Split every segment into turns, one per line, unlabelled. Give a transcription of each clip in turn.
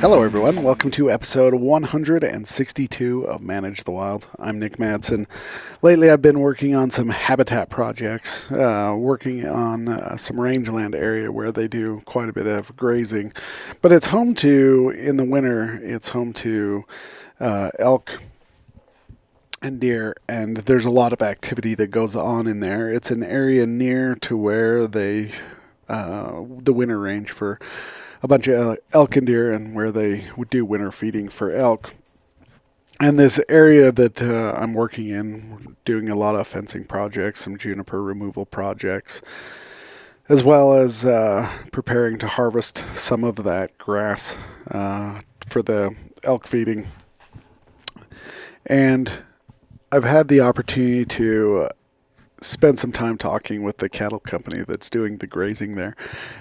Hello, everyone. Welcome to episode 162 of Manage the Wild. I'm Nick Madsen. Lately, I've been working on some habitat projects, working on some rangeland area where they do quite a bit of grazing. But it's home to, in the winter, it's home to elk and deer, and there's a lot of activity that goes on in there. It's an area near to where the winter range for a bunch of elk and deer, and where they would do winter feeding for elk. And this area that I'm working in, doing a lot of fencing projects, some juniper removal projects, as well as preparing to harvest some of that grass for the elk feeding. And I've had the opportunity to spend some time talking with the cattle company that's doing the grazing there.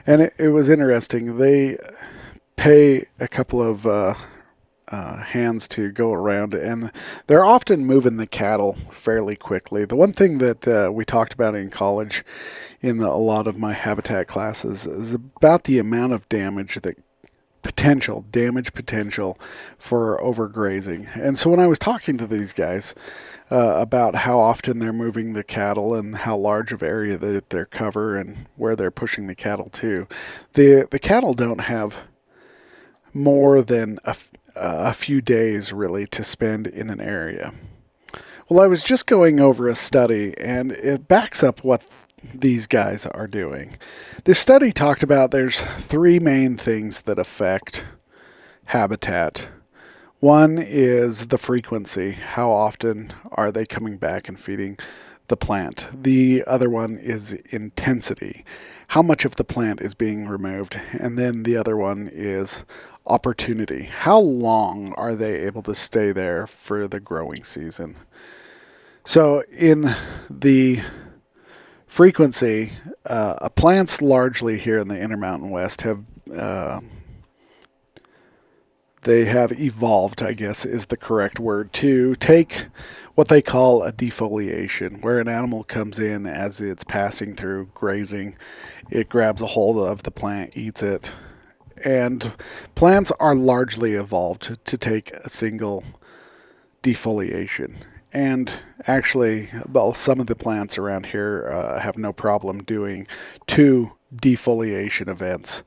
And it was interesting. They pay a couple of hands to go around, and they're often moving the cattle fairly quickly. The one thing that we talked about in college in a lot of my habitat classes is about the amount of damage potential for overgrazing. And so when I was talking to these guys about how often they're moving the cattle and how large of area that they're cover and where they're pushing the cattle to, the cattle don't have more than a few days really to spend in an area. Well, I was just going over a study, and it backs up what these guys are doing. This study talked about there's three main things that affect habitat. One is the frequency. How often are they coming back and feeding the plant? The other one is intensity. How much of the plant is being removed? And then the other one is opportunity. How long are they able to stay there for the growing season? So in the frequency, plants largely here in the Intermountain West have they have evolved, I guess is the correct word, to take what they call a defoliation, where an animal comes in as it's passing through grazing. It grabs a hold of the plant, eats it. And plants are largely evolved to take a single defoliation. And actually, well, some of the plants around here have no problem doing two defoliation events.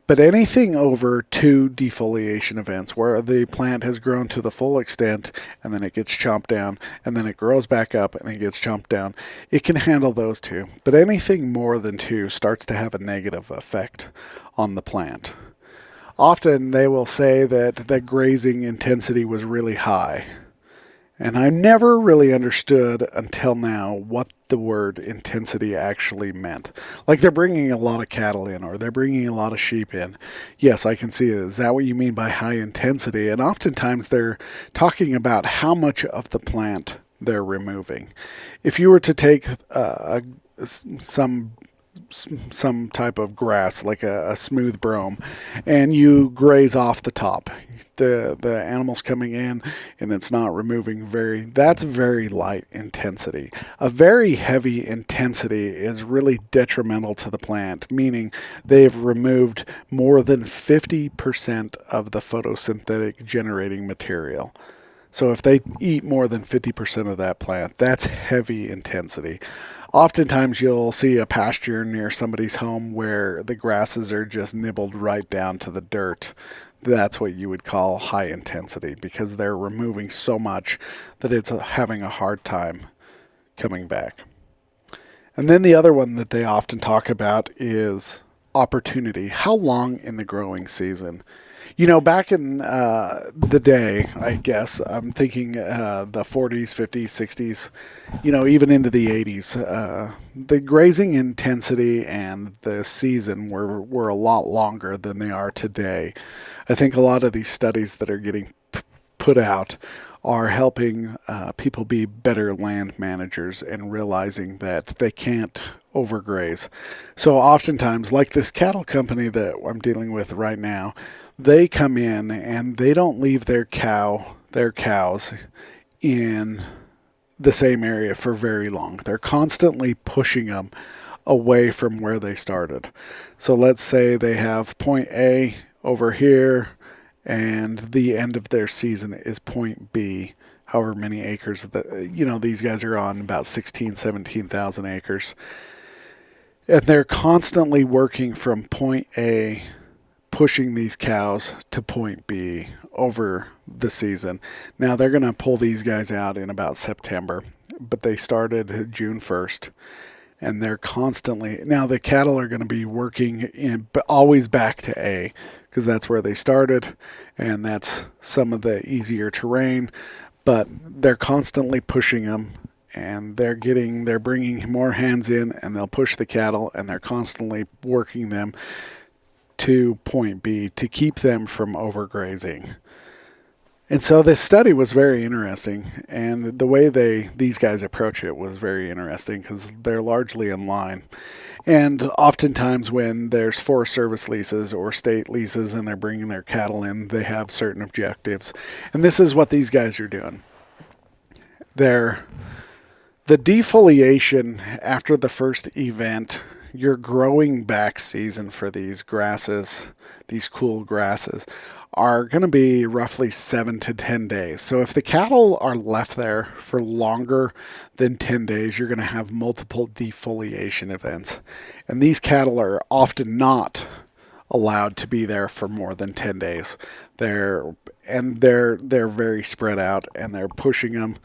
But anything over two defoliation events, where the plant has grown to the full extent and then it gets chomped down and then it grows back up and it gets chomped down, it can handle those two. But anything more than two starts to have a negative effect on the plant. Often they will say that the grazing intensity was really high. And I never really understood until now what the word intensity actually meant. Like they're bringing a lot of cattle in, or they're bringing a lot of sheep in. Yes, I can see it. Is that what you mean by high intensity? And oftentimes they're talking about how much of the plant they're removing. If you were to take some type of grass, like a smooth brome, and you graze off the top, the animal's coming in and it's not removing that's very light intensity. A very heavy intensity is really detrimental to the plant, meaning they've removed more than 50% of the photosynthetic generating material. So if they eat more than 50% of that plant, that's heavy intensity. Oftentimes you'll see a pasture near somebody's home where the grasses are just nibbled right down to the dirt. That's what you would call high intensity, because they're removing so much that it's having a hard time coming back. And then the other one that they often talk about is opportunity. How long in the growing season? You know, back in the day, I guess, I'm thinking the 40s, 50s, 60s, even into the 80s, the grazing intensity and the season were a lot longer than they are today. I think a lot of these studies that are getting put out are helping people be better land managers and realizing that they can't overgraze. So oftentimes, like this cattle company that I'm dealing with right now, they come in and they don't leave their cows in the same area for very long. They're constantly pushing them away from where they started. So let's say they have point A over here and the end of their season is point B, however many acres that, these guys are on about 17,000 acres. And they're constantly working from point A, pushing these cows to point B over the season. Now they're going to pull these guys out in about September, but they started June 1st. And they're constantly, now the cattle are going to be working in, but always back to A, because that's where they started, and that's some of the easier terrain. But they're constantly pushing them, and they're bringing more hands in, and they'll push the cattle, and they're constantly working them to point B to keep them from overgrazing. And so this study was very interesting, and the way these guys approach it was very interesting because they're largely in line. And oftentimes when there's Forest Service leases or state leases and they're bringing their cattle in, they have certain objectives. And this is what these guys are doing. The defoliation after the first event, your growing back season for these grasses, these cool grasses, are going to be roughly 7 to 10 days. So if the cattle are left there for longer than 10 days, you're going to have multiple defoliation events. And these cattle are often not allowed to be there for more than 10 days. They're very spread out, and they're pushing them.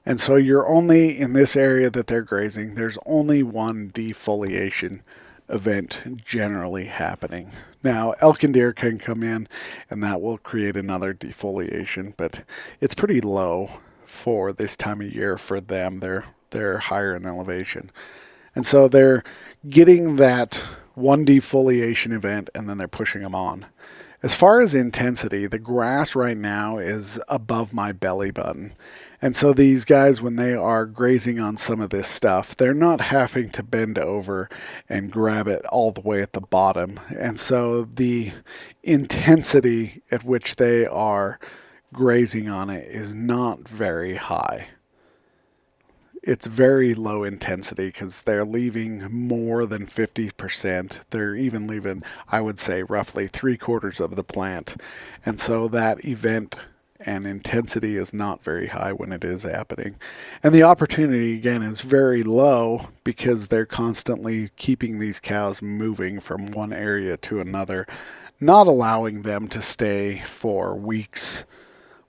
And so you're only in this area that they're grazing, there's only one defoliation event generally happening. Now, elk and deer can come in, and that will create another defoliation, but it's pretty low for this time of year for them. They're higher in elevation. And so they're getting that one defoliation event, and then they're pushing them on. As far as intensity, the grass right now is above my belly button. And so these guys, when they are grazing on some of this stuff, they're not having to bend over and grab it all the way at the bottom. And so the intensity at which they are grazing on it is not very high. It's very low intensity because they're leaving more than 50%. They're even leaving, I would say, roughly 3/4 of the plant. And so that event and intensity is not very high when it is happening. And the opportunity, again, is very low because they're constantly keeping these cows moving from one area to another, not allowing them to stay for weeks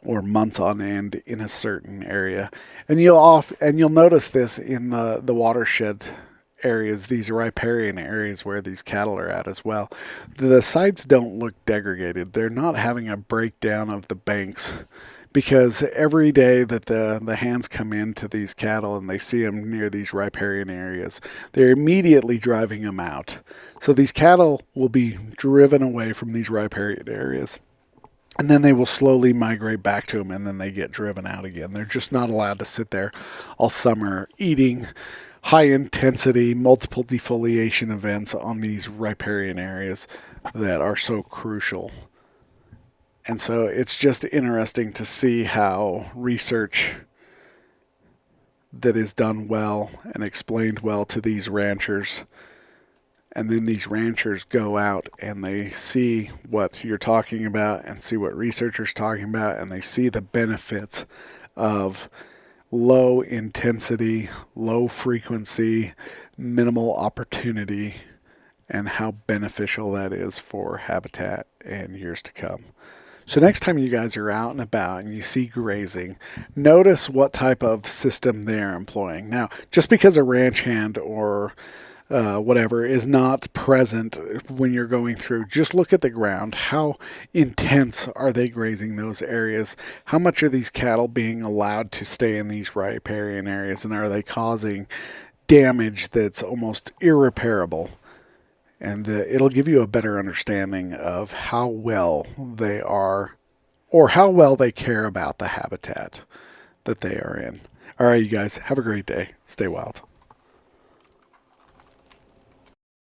or months on end in a certain area. And you'll notice this in the watershed areas, these riparian areas where these cattle are at as well. The sites don't look degraded. They're not having a breakdown of the banks because every day that the hands come into these cattle and they see them near these riparian areas, they're immediately driving them out. So these cattle will be driven away from these riparian areas. And then they will slowly migrate back to them, and then they get driven out again. They're just not allowed to sit there all summer eating high-intensity, multiple defoliation events on these riparian areas that are so crucial. And so it's just interesting to see how research that is done well and explained well to these ranchers, and then these ranchers go out and they see what you're talking about and see what researchers are talking about, and they see the benefits of low intensity, low frequency, minimal opportunity, and how beneficial that is for habitat and years to come. So next time you guys are out and about and you see grazing, notice what type of system they're employing. Now, just because a ranch hand or whatever is not present when you're going through, just look at the ground. How intense are they grazing those areas? How much are these cattle being allowed to stay in these riparian areas, and are they causing damage that's almost irreparable? And it'll give you a better understanding of how well they are, or how well they care about the habitat that they are in. All right, you guys, have a great day. Stay wild.